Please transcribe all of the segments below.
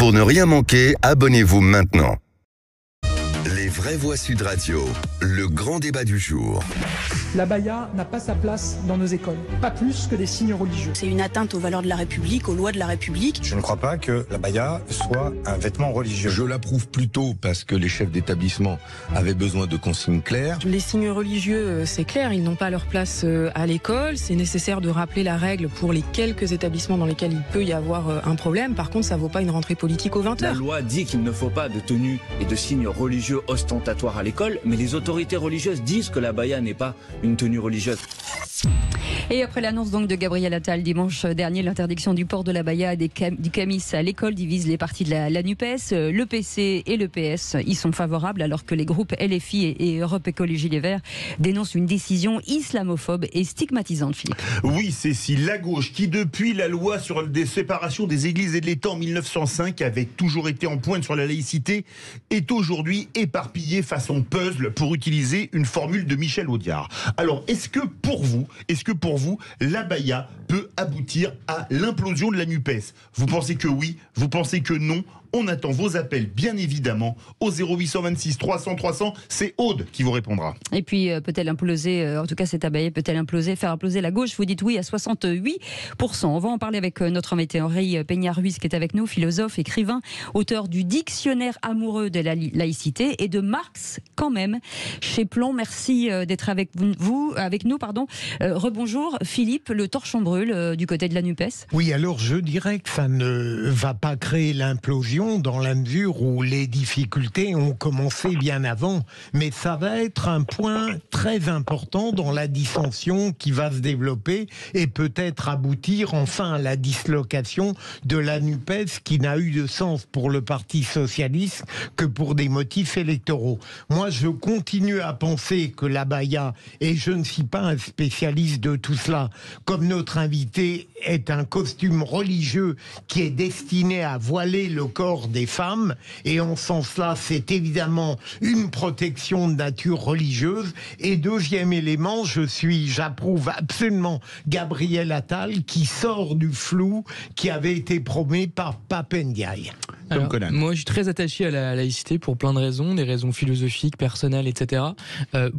Pour ne rien manquer, abonnez-vous maintenant. Les vraies voix Sud Radio, le grand débat du jour. L'abaya n'a pas sa place dans nos écoles, pas plus que des signes religieux. C'est une atteinte aux valeurs de la République, aux lois de la République. Je ne crois pas que l'abaya soit un vêtement religieux. Je l'approuve plutôt parce que les chefs d'établissement avaient besoin de consignes claires. Les signes religieux, c'est clair, ils n'ont pas leur place à l'école. C'est nécessaire de rappeler la règle pour les quelques établissements dans lesquels il peut y avoir un problème. Par contre, ça ne vaut pas une rentrée politique aux 20h. La loi dit qu'il ne faut pas de tenue et de signes religieux ostentatoires à l'école, mais les autorités religieuses disent que l'abaya n'est pas une tenue religieuse. Et après l'annonce donc de Gabriel Attal dimanche dernier, l'interdiction du port de l'abaya et du camis à l'école divise les partis de la NUPES. Le PC et le PS y sont favorables, alors que les groupes LFI et Europe Écologie Les Verts dénoncent une décision islamophobe et stigmatisante, Philippe. Oui, Cécile, la gauche qui, depuis la loi sur la séparation des églises et de l'État en 1905, avait toujours été en pointe sur la laïcité, est aujourd'hui éparpillée façon puzzle, pour utiliser une formule de Michel Audiard. Alors, est-ce que pour vous, l'abaya peut aboutir à l'implosion de la NUPES? Vous pensez que oui? Vous pensez que non? On attend vos appels, bien évidemment, au 0826 300 300. C'est Aude qui vous répondra. Et puis, peut-elle imploser, en tout cas cette abaya, peut-elle faire imploser la gauche? Vous dites oui à 68%. On va en parler avec notre invité Henri Peignard-Ruiz, qui est avec nous, philosophe, écrivain, auteur du Dictionnaire amoureux de la laïcité et de Marx, quand même, chez Plomb. Merci d'être avec nous. Rebonjour, Philippe, le torchon brûle du côté de la NUPES. Oui, alors je dirais que ça ne va pas créer l'implosion, dans la mesure où les difficultés ont commencé bien avant, mais ça va être un point très important dans la dissension qui va se développer et peut-être aboutir enfin à la dislocation de la NUPES, qui n'a eu de sens pour le Parti socialiste que pour des motifs électoraux. Moi, je continue à penser que l'abaya, et je ne suis pas un spécialiste de tout cela, comme notre invité, est un costume religieux qui est destiné à voiler le corps des femmes, et en ce sens-là, c'est évidemment une protection de nature religieuse. Et deuxième élément, j'approuve absolument Gabriel Attal, qui sort du flou qui avait été promis par Pape Ndiaye. Alors, moi, je suis très attaché à la laïcité pour plein de raisons, des raisons philosophiques, personnelles, etc.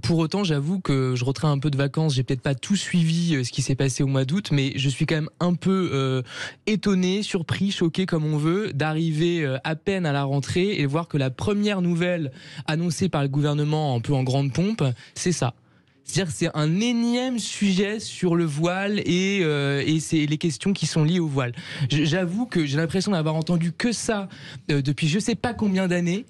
Pour autant, j'avoue que je retrais un peu de vacances. J'ai peut-être pas tout suivi ce qui s'est passé au mois d'août, mais je suis quand même un peu étonné, surpris, choqué, comme on veut, d'arriver à peine à la rentrée et voir que la première nouvelle annoncée par le gouvernement un peu en grande pompe, c'est ça. C'est-à-dire que c'est un énième sujet sur le voile et c'est les questions qui sont liées au voile. J'avoue que j'ai l'impression d'avoir entendu que ça depuis je sais pas combien d'années.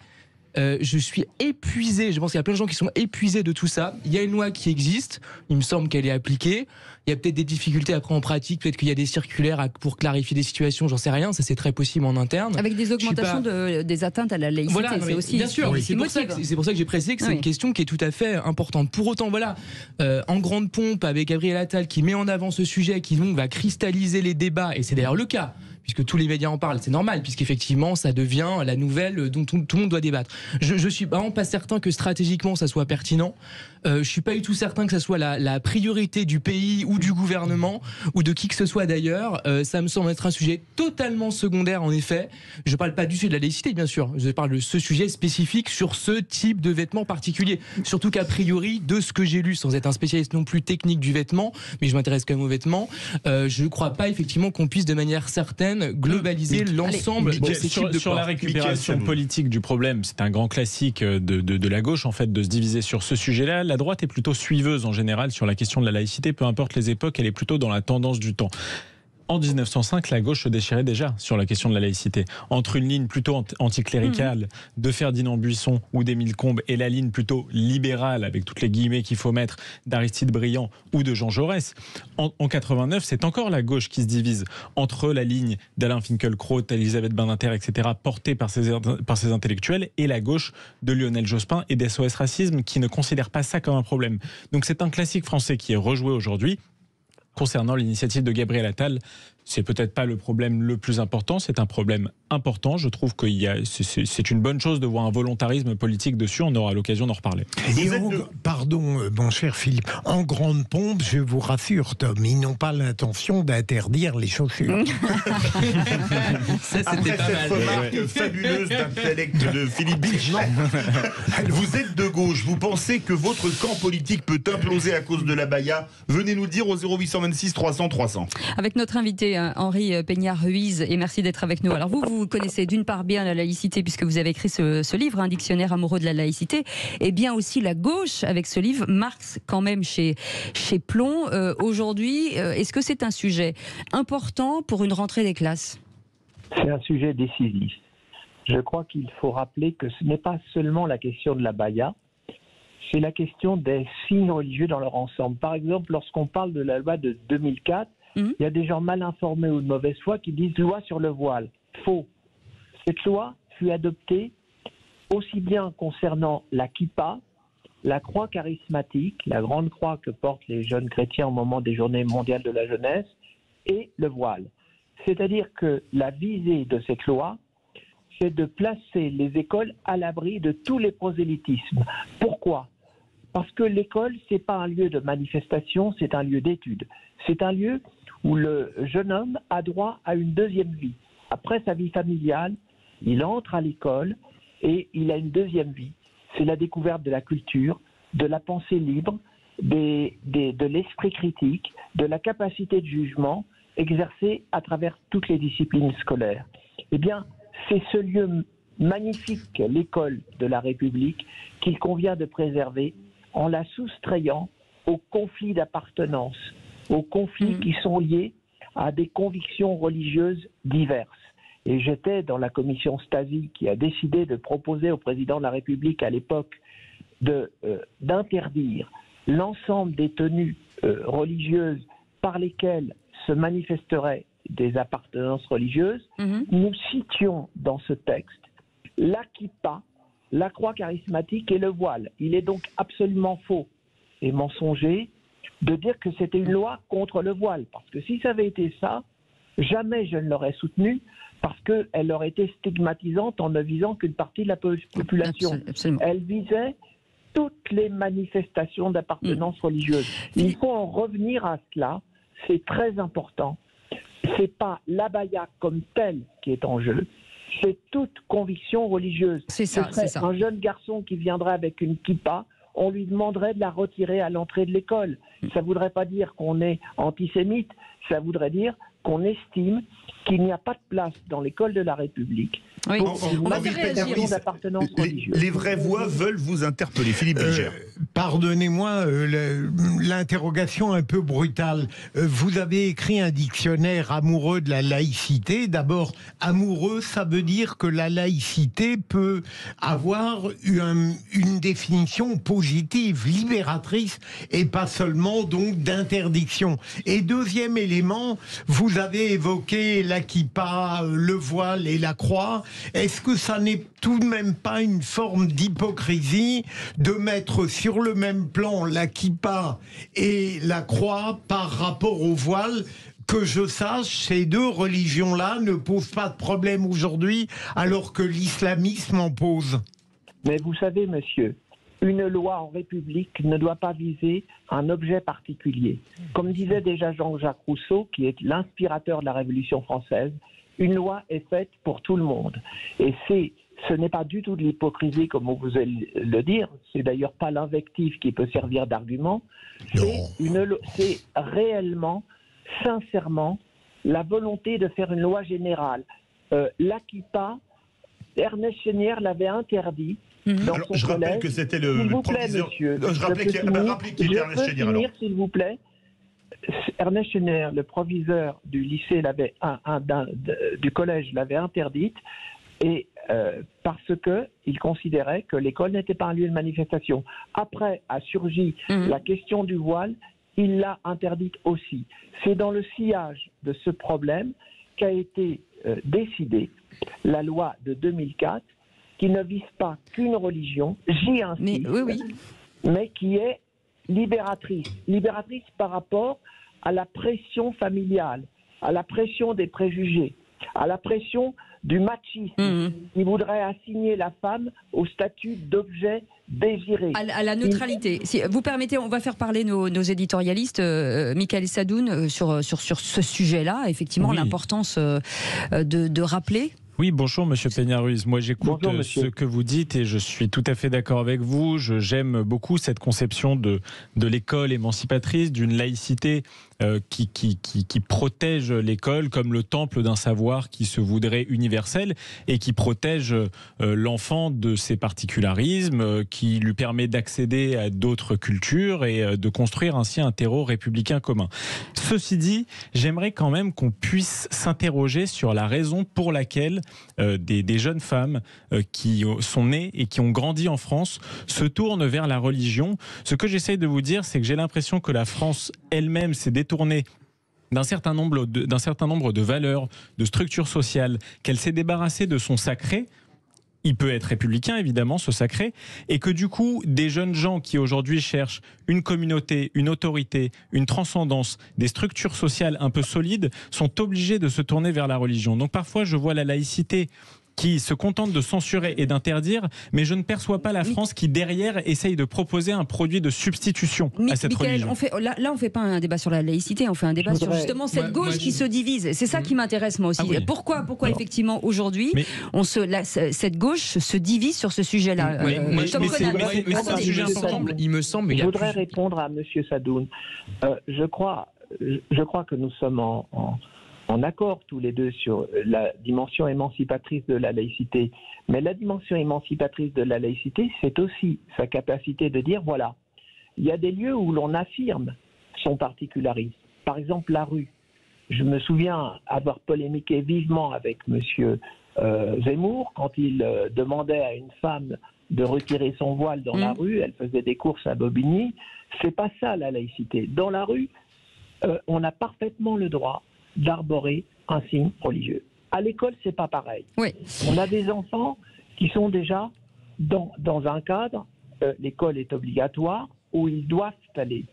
Je suis épuisé, je pense qu'il y a plein de gens qui sont épuisés de tout ça. Il y a une loi qui existe, il me semble qu'elle est appliquée. Il y a peut-être des difficultés après en pratique, peut-être qu'il y a des circulaires pour clarifier des situations, j'en sais rien, ça c'est très possible en interne. Avec des augmentations des atteintes à la laïcité, voilà, c'est aussi... Bien sûr, c'est pour ça que j'ai précisé que c'est une question qui est tout à fait importante. Pour autant, voilà, en grande pompe avec Gabriel Attal qui met en avant ce sujet, qui donc va cristalliser les débats, et c'est d'ailleurs le cas, puisque tous les médias en parlent, c'est normal, puisqu'effectivement ça devient la nouvelle dont tout le monde doit débattre. Je suis vraiment pas certain que stratégiquement ça soit pertinent. Je suis pas du tout certain que ça soit la priorité du pays ou du gouvernement ou de qui que ce soit d'ailleurs. Ça me semble être un sujet totalement secondaire en effet. Je parle pas du sujet de la laïcité bien sûr, je parle de ce sujet spécifique sur ce type de vêtements particulier. Surtout qu'a priori, de ce que j'ai lu, sans être un spécialiste non plus technique du vêtement, mais je m'intéresse quand même aux vêtements, je crois pas effectivement qu'on puisse de manière certaine globaliser l'ensemble de ces types de sur la récupération politique du problème. C'est un grand classique de la gauche en fait de se diviser sur ce sujet-là. La droite est plutôt suiveuse en général sur la question de la laïcité, peu importe les époques, elle est plutôt dans la tendance du temps. En 1905, la gauche se déchirait déjà sur la question de la laïcité. Entre une ligne plutôt anticléricale de Ferdinand Buisson ou d'Émile Combes et la ligne plutôt libérale, avec toutes les guillemets qu'il faut mettre, d'Aristide Briand ou de Jean Jaurès. En 89, c'est encore la gauche qui se divise entre la ligne d'Alain Finkielkraut, d'Elisabeth Badinter, etc., portée par ces intellectuels, et la gauche de Lionel Jospin et d'SOS Racisme, qui ne considèrent pas ça comme un problème. Donc c'est un classique français qui est rejoué aujourd'hui concernant l'initiative de Gabriel Attal c'est peut-être pas le problème le plus important, c'est un problème important. Je trouve que c'est une bonne chose de voir un volontarisme politique dessus. On aura l'occasion d'en reparler. Pardon, mon cher Philippe, en grande pompe, je vous rassure, Tom, ils n'ont pas l'intention d'interdire les chaussures. Ça, après c'était pas cette mal. remarque fabuleuse d'intellect de Philippe Bilger, vous êtes de gauche, vous pensez que votre camp politique peut imploser à cause de l'abaya? Venez nous le dire au 0826 300 300. Avec notre invité Henri Peña-Ruiz, et merci d'être avec nous. Alors vous connaissez d'une part bien la laïcité puisque vous avez écrit ce livre, un dictionnaire amoureux de la laïcité, et bien aussi la gauche avec ce livre, Marx quand même chez Plon. Aujourd'hui, est-ce que c'est un sujet important pour une rentrée des classes? C'est un sujet décisif. Je crois qu'il faut rappeler que ce n'est pas seulement la question de l'abaya, c'est la question des signes religieux dans leur ensemble. Par exemple, lorsqu'on parle de la loi de 2004, il y a des gens mal informés ou de mauvaise foi qui disent loi sur le voile. Faux. Cette loi fut adoptée aussi bien concernant la kippa, la croix charismatique, la grande croix que portent les jeunes chrétiens au moment des journées mondiales de la jeunesse, et le voile. C'est-à-dire que la visée de cette loi, c'est de placer les écoles à l'abri de tous les prosélytismes. Pourquoi ? Parce que l'école, ce n'est pas un lieu de manifestation, c'est un lieu d'étude. C'est un lieu où le jeune homme a droit à une deuxième vie. Après sa vie familiale, il entre à l'école et il a une deuxième vie. C'est la découverte de la culture, de la pensée libre, de l'esprit critique, de la capacité de jugement exercée à travers toutes les disciplines scolaires. Eh bien, c'est ce lieu magnifique, l'école de la République, qu'il convient de préserver en la soustrayant aux conflits d'appartenance, aux conflits qui sont liés à des convictions religieuses diverses. Et j'étais dans la commission Stasi qui a décidé de proposer au président de la République à l'époque d'interdire l'ensemble des tenues religieuses par lesquelles se manifesteraient des appartenances religieuses. Nous citions dans ce texte la kippa, la croix charismatique et le voile. Il est donc absolument faux et mensonger de dire que c'était une loi contre le voile. Parce que si ça avait été ça, jamais je ne l'aurais soutenue, parce qu'elle aurait été stigmatisante en ne visant qu'une partie de la population. Absolument. Elle visait toutes les manifestations d'appartenance religieuse. Il faut en revenir à cela, c'est très important. C'est pas l'abaya comme tel qui est en jeu, c'est toute conviction religieuse. C'est ça, c'est ça. Un jeune garçon qui viendrait avec une kippa, on lui demanderait de la retirer à l'entrée de l'école. Ça ne voudrait pas dire qu'on est antisémite, ça voudrait dire qu'on estime qu'il n'y a pas de place dans l'école de la République pour une manifestation d'appartenance religieuse. Les vraies voix veulent vous interpeller. Philippe Bilger. Pardonnez-moi l'interrogation un peu brutale. Vous avez écrit un dictionnaire amoureux de la laïcité. D'abord, amoureux, ça veut dire que la laïcité peut avoir une définition positive, libératrice, et pas seulement donc d'interdiction. Et deuxième élément, vous avez évoqué la kippa, le voile et la croix. Est-ce que ça n'est tout de même pas une forme d'hypocrisie de mettre sur le même plan la kippa et la croix par rapport au voile? Que je sache, ces deux religions-là ne posent pas de problème aujourd'hui, alors que l'islamisme en pose. Mais vous savez, monsieur, une loi en République ne doit pas viser un objet particulier. Comme disait déjà Jean-Jacques Rousseau, qui est l'inspirateur de la Révolution française, une loi est faite pour tout le monde. Et ce n'est pas du tout de l'hypocrisie, comme vous allez le dire, c'est d'ailleurs pas l'invective qui peut servir d'argument, c'est réellement, sincèrement, la volonté de faire une loi générale. La kippa, Ernest Chénière l'avait interdit. Alors, je rappelle que c'était le proviseur. Je rappelais qu'il était Ernest Chénière. Alors, s'il vous plaît. Ernest Chénière, le proviseur du lycée, du collège, l'avait interdite, et parce qu'il considérait que l'école n'était pas un lieu de manifestation. Après a surgi la question du voile, il l'a interdite aussi. C'est dans le sillage de ce problème qu'a été décidée la loi de 2004, qui ne vise pas qu'une religion, j'y insiste, mais qui est libératrice par rapport à la pression familiale. à la pression des préjugés, à la pression du machisme qui voudrait assigner la femme au statut d'objet désiré. À la neutralité. Si vous permettez, on va faire parler nos éditorialistes, Michael Sadoun, sur ce sujet-là, effectivement, l'importance de rappeler. Oui, bonjour Monsieur Peña-Ruiz. Moi j'écoute ce que vous dites et je suis tout à fait d'accord avec vous. J'aime beaucoup cette conception de l'école émancipatrice, d'une laïcité qui protège l'école comme le temple d'un savoir qui se voudrait universel et qui protège l'enfant de ses particularismes, qui lui permet d'accéder à d'autres cultures et de construire ainsi un terreau républicain commun. Ceci dit, j'aimerais quand même qu'on puisse s'interroger sur la raison pour laquelle des jeunes femmes qui sont nées et qui ont grandi en France se tournent vers la religion. Ce que j'essaye de vous dire, c'est que j'ai l'impression que la France elle-même s'est détournée d'un certain nombre de valeurs, de structures sociales, qu'elle s'est débarrassée de son sacré. Il peut être républicain, évidemment, ce sacré, et que du coup, des jeunes gens qui aujourd'hui cherchent une communauté, une autorité, une transcendance, des structures sociales un peu solides, sont obligés de se tourner vers la religion. Donc parfois, je vois la laïcité qui se contente de censurer et d'interdire, mais je ne perçois pas la France qui, derrière, essaye de proposer un produit de substitution à cette religion. Là, on ne fait pas un débat sur la laïcité, on fait un débat sur justement cette gauche qui se divise. C'est ça qui m'intéresse, moi aussi. Pourquoi effectivement, aujourd'hui, cette gauche se divise sur ce sujet-là? C'est un sujet important, il me semble. Je voudrais répondre à M. Sadoun. Je crois que nous sommes en accord tous les deux sur la dimension émancipatrice de la laïcité. Mais la dimension émancipatrice de la laïcité, c'est aussi sa capacité de dire, voilà, il y a des lieux où l'on affirme son particularisme. Par exemple, la rue. Je me souviens avoir polémiqué vivement avec M. Zemmour quand il demandait à une femme de retirer son voile dans la rue. Elle faisait des courses à Bobigny. C'est pas ça la laïcité. Dans la rue, on a parfaitement le droit d'arborer un signe religieux. À l'école, c'est pas pareil. Oui. On a des enfants qui sont déjà dans un cadre, l'école est obligatoire, où ils doivent aller.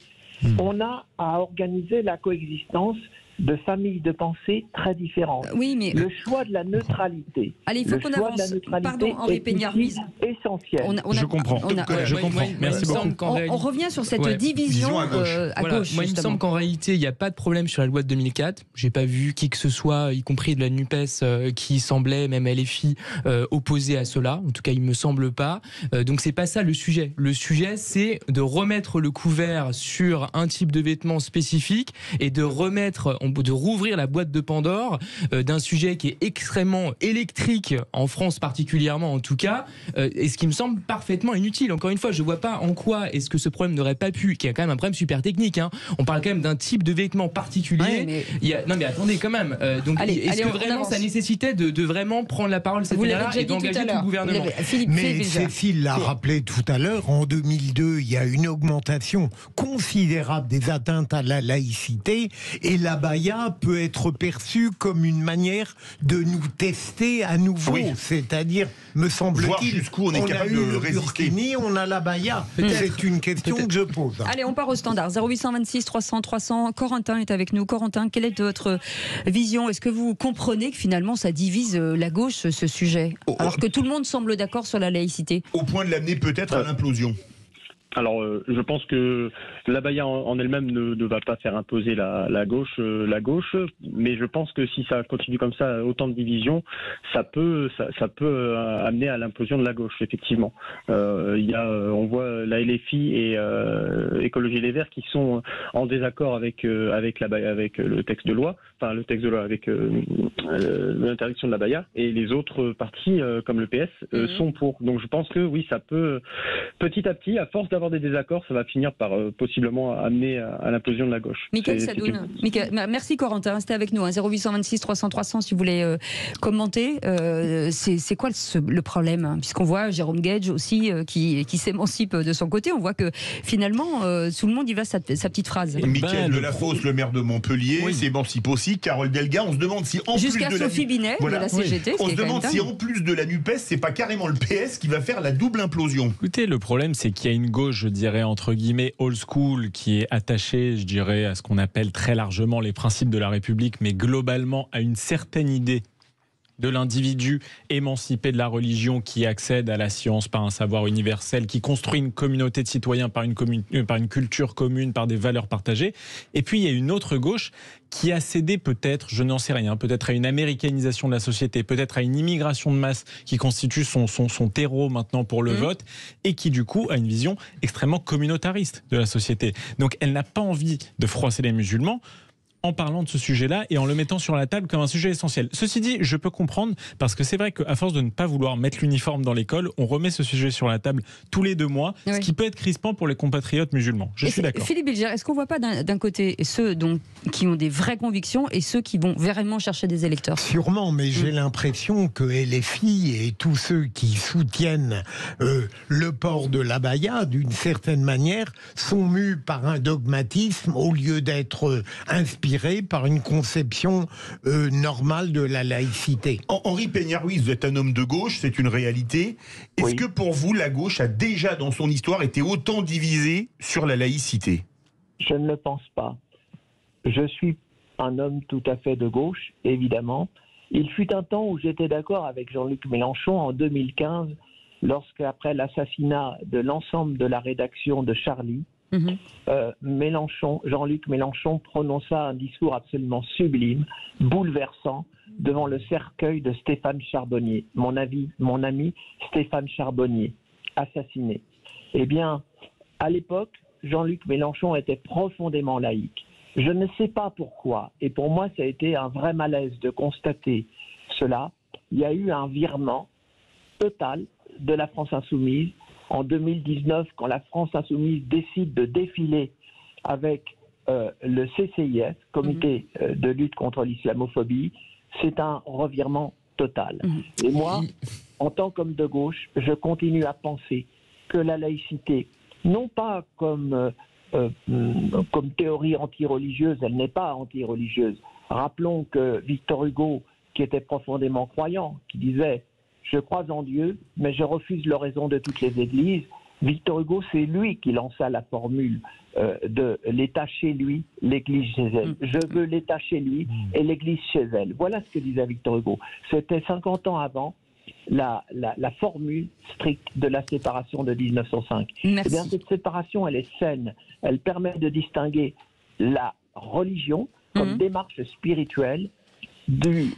On a à organiser la coexistence de familles de pensée très différentes. Oui, mais le choix de la neutralité. Allez, il faut qu'on avance. Pardon, Henri Peña-Ruiz. Essentiel. Je comprends. Merci beaucoup. On revient sur cette division à gauche. Moi, il me semble qu'en réalité, il n'y a pas de problème sur la loi de 2004. J'ai pas vu qui que ce soit, y compris de la NUPES, qui semblait, même LFI, opposé à cela. En tout cas, il me semble pas. Donc, c'est pas ça le sujet. Le sujet, c'est de remettre le couvert sur un type de vêtements spécifique et de rouvrir la boîte de Pandore d'un sujet qui est extrêmement électrique en France particulièrement en tout cas, et ce qui me semble parfaitement inutile. Encore une fois, je vois pas en quoi est-ce que ce problème n'aurait pas pu, qui est quand même un problème super technique, hein. On parle quand même d'un type de vêtement particulier. Non mais attendez quand même. Donc est-ce que vraiment ça nécessitait de vraiment prendre la parole cette année-là et d'engager tout le gouvernement? Mais Cécile l'a rappelé tout à l'heure, en 2002, il y a une augmentation considérable des atteintes à la laïcité, et l'abaya peut être perçue comme une manière de nous tester à nouveau. C'est-à-dire, me semble-t-il, jusqu'où on est capable de résister. On a l'abaya. C'est une question que je pose. Allez, on part au standard. 0826 300 300. Corentin est avec nous. Corentin, quelle est votre vision? Est-ce que vous comprenez que finalement ça divise la gauche, ce sujet, alors que tout le monde semble d'accord sur la laïcité? Au point de l'amener peut-être à l'implosion. Alors, je pense que l'abaya en elle-même ne va pas faire imposer la gauche, mais je pense que si ça continue comme ça, autant de divisions, ça peut amener à l'implosion de la gauche, effectivement. On voit la LFI et Écologie Les Verts qui sont en désaccord avec le texte de loi, avec l'interdiction de l'abaya, et les autres partis, comme le PS, sont pour. Donc je pense que oui, ça peut, petit à petit, à force d'avoir des désaccords, ça va finir par possiblement amener à l'implosion de la gauche. Michael Sadoun. Merci Corentin, restez avec nous. 0826 300 300 si vous voulez commenter. C'est quoi le problème, puisqu'on voit Jérôme Guedj aussi qui s'émancipe de son côté. On voit que finalement tout le monde y va sa petite phrase. Michael Delafosse, le maire de Montpellier, s'émancipe aussi. Carole Delga, on se demande si en jusqu'à plus de Sophie Binet de la CGT. On se demande si en plus de la NUPES, c'est pas carrément le PS qui va faire la double implosion. Écoutez, le problème c'est qu'il y a une gauche gauche, je dirais entre guillemets old school, qui est attachée, je dirais, à ce qu'on appelle très largement les principes de la République, mais globalement à une certaine idée de l'individu émancipé de la religion qui accède à la science par un savoir universel, qui construit une communauté de citoyens par une culture commune, par des valeurs partagées. Et puis il y a une autre gauche qui a cédé peut-être, je n'en sais rien, peut-être à une américanisation de la société, peut-être à une immigration de masse qui constitue son terreau maintenant pour le vote, et qui du coup a une vision extrêmement communautariste de la société. Donc elle n'a pas envie de froisser les musulmans en parlant de ce sujet-là et en le mettant sur la table comme un sujet essentiel. Ceci dit, je peux comprendre, parce que c'est vrai qu'à force de ne pas vouloir mettre l'uniforme dans l'école, on remet ce sujet sur la table tous les 2 mois, ce qui peut être crispant pour les compatriotes musulmans. Je suis d'accord. Philippe Bilger, est-ce qu'on ne voit pas d'un côté ceux qui ont des vraies convictions et ceux qui vont vraiment chercher des électeurs? Sûrement, mais j'ai l'impression que LFI et tous ceux qui soutiennent le port de l'abaya, d'une certaine manière, sont mus par un dogmatisme au lieu d'être inspirés par une conception normale de la laïcité. Henri Peña-Ruiz, vous êtes un homme de gauche, c'est une réalité. Est-ce que pour vous, la gauche a déjà dans son histoire été autant divisée sur la laïcité? Je ne le pense pas. Je suis un homme tout à fait de gauche, évidemment. Il fut un temps où j'étais d'accord avec Jean-Luc Mélenchon en 2015, lorsqu'après l'assassinat de l'ensemble de la rédaction de Charlie, Jean-Luc Mélenchon prononça un discours absolument sublime, bouleversant, devant le cercueil de Stéphane Charbonnier, mon ami Stéphane Charbonnier, assassiné. Eh bien, à l'époque, Jean-Luc Mélenchon était profondément laïque. Je ne sais pas pourquoi, et pour moi ça a été un vrai malaise de constater cela. Il y a eu un virement total de la France Insoumise en 2019, quand la France Insoumise décide de défiler avec le CCIF, Comité de lutte contre l'islamophobie. C'est un revirement total. Et moi, en tant qu'homme de gauche, je continue à penser que la laïcité, non pas comme théorie anti-religieuse, elle n'est pas anti-religieuse. Rappelons que Victor Hugo, qui était profondément croyant, qui disait « Je crois en Dieu, mais je refuse l'oraison de toutes les églises », Victor Hugo, c'est lui qui lança la formule de l'État chez lui, l'Église chez elle. Je veux l'État chez lui et l'Église chez elle. Voilà ce que disait Victor Hugo. C'était 50 ans avant la formule stricte de la séparation de 1905. Eh bien, cette séparation, elle est saine. Elle permet de distinguer la religion comme démarche spirituelle du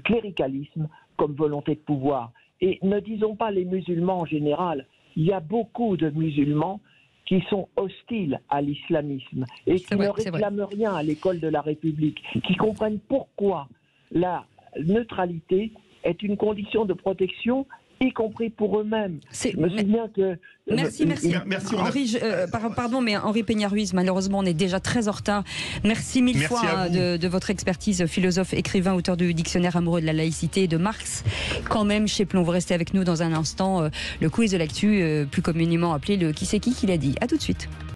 cléricalisme comme volonté de pouvoir. Et ne disons pas les musulmans en général. Il y a beaucoup de musulmans qui sont hostiles à l'islamisme et qui ne réclament rien à l'école de la République, qui comprennent pourquoi la neutralité est une condition de protection, y compris pour eux-mêmes. Je me souviens que... Merci. Henri, pardon, mais Henri Peña-Ruiz, malheureusement, on est déjà très en retard. Merci mille fois de votre expertise, philosophe, écrivain, auteur du dictionnaire amoureux de la laïcité et de Marx. Quand même, chez Plon, vous restez avec nous dans un instant. Le quiz de l'actu, plus communément appelé le qui c'est qui l'a dit. À tout de suite.